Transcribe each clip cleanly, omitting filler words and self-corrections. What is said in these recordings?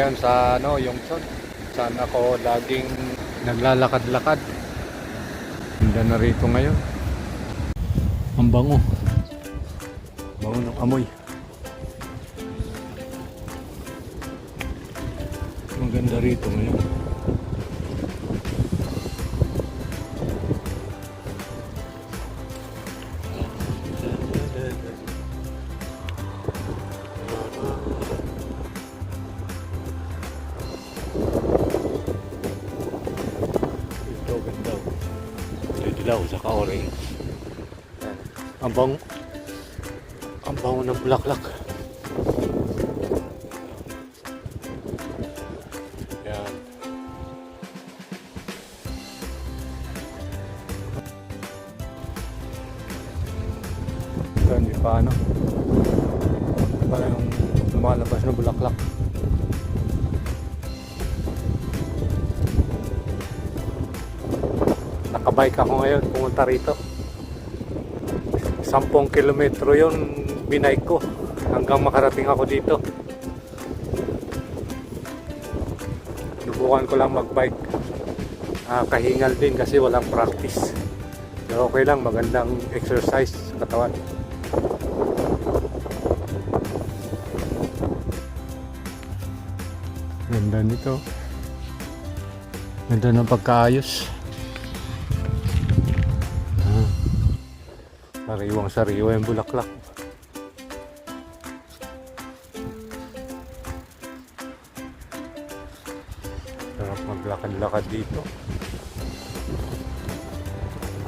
yan sa ano, Yongsan. Saan ako laging naglalakad-lakad. Ganda na rito ngayon. Ang bango. Bango ng amoy. Ang ganda rito ngayon. Dilaw saka orange. Ang bango ng bulaklak. Yan. Hindi pa ano. Para yung lumalabas na bulaklak. Nakabike ako ngayon, pumunta rito. 10 kilometro yun binike ko hanggang makarating ako dito. Subukan ko lang magbike. Kahingal din kasi walang practice. Pero okay lang, magandang exercise sa katawan. Ganda nito. Ganda ng pagkaayos. Sariwang sariwa yung bulaklak. Sarap maglakad-lakad dito.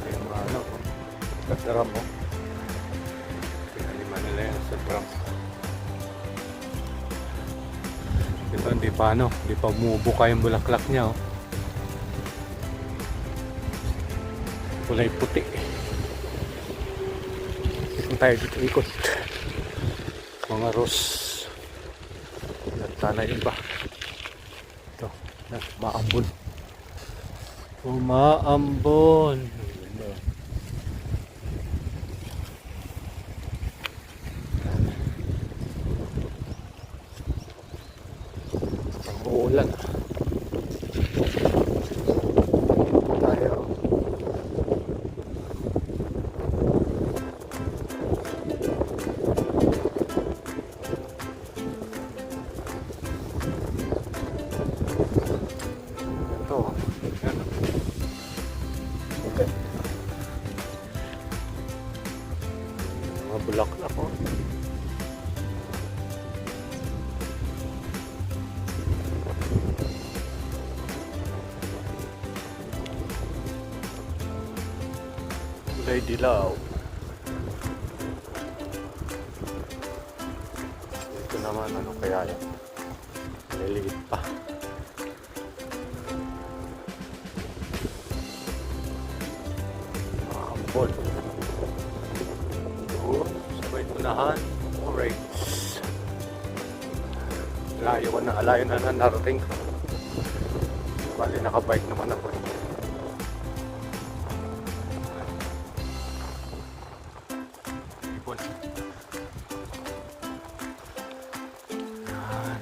Ay mga ano, kadaram mo. Pinaliman nila yan sa drum. Ito hindi pa ano, hindi pa bumubuka yung bulaklak niya. Kulay puti. Tayo dito ikot mga rose at sana iba ito maambon umaambon ang uulan tayo. Mga bulaklak ko. Kulay dilaw. Ito naman ano kaya yan? Niliit pa. Maambon. Sabay tunahan, orange. Layo na narating. Bali nakabike naman ako. Ipon. Yan.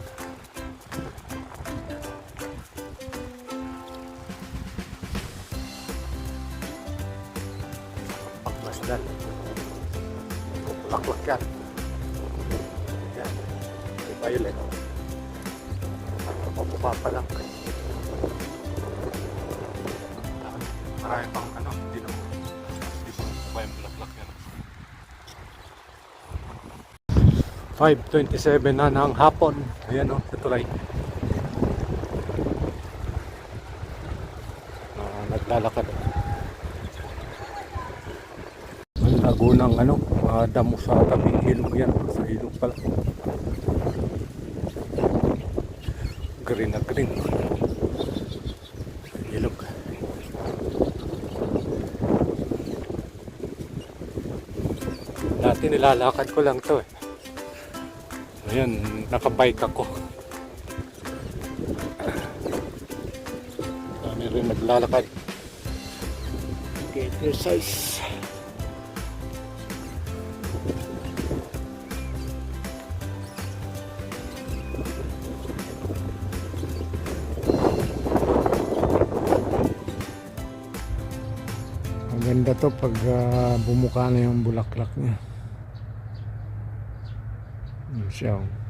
Pagmasdan. Bulaklak yan. Yan. Di violet. Papupa pa lang. Marami pang ano. Hindi pa yung bulaklak yan. 5:27 na ng hapon. Ayan o, sa tulay. Naglalakad. Ang lagunang ano, mga damo sa tabing ilog yan. Sa ilog pala. Green na green. Ilog. Dati nilalakad ko lang to eh. Ayan, nakabike ako. Kami rin naglalakad. Exercise. Maganda to pag bumuka na yung bulaklak niya. Yun siya. Oh.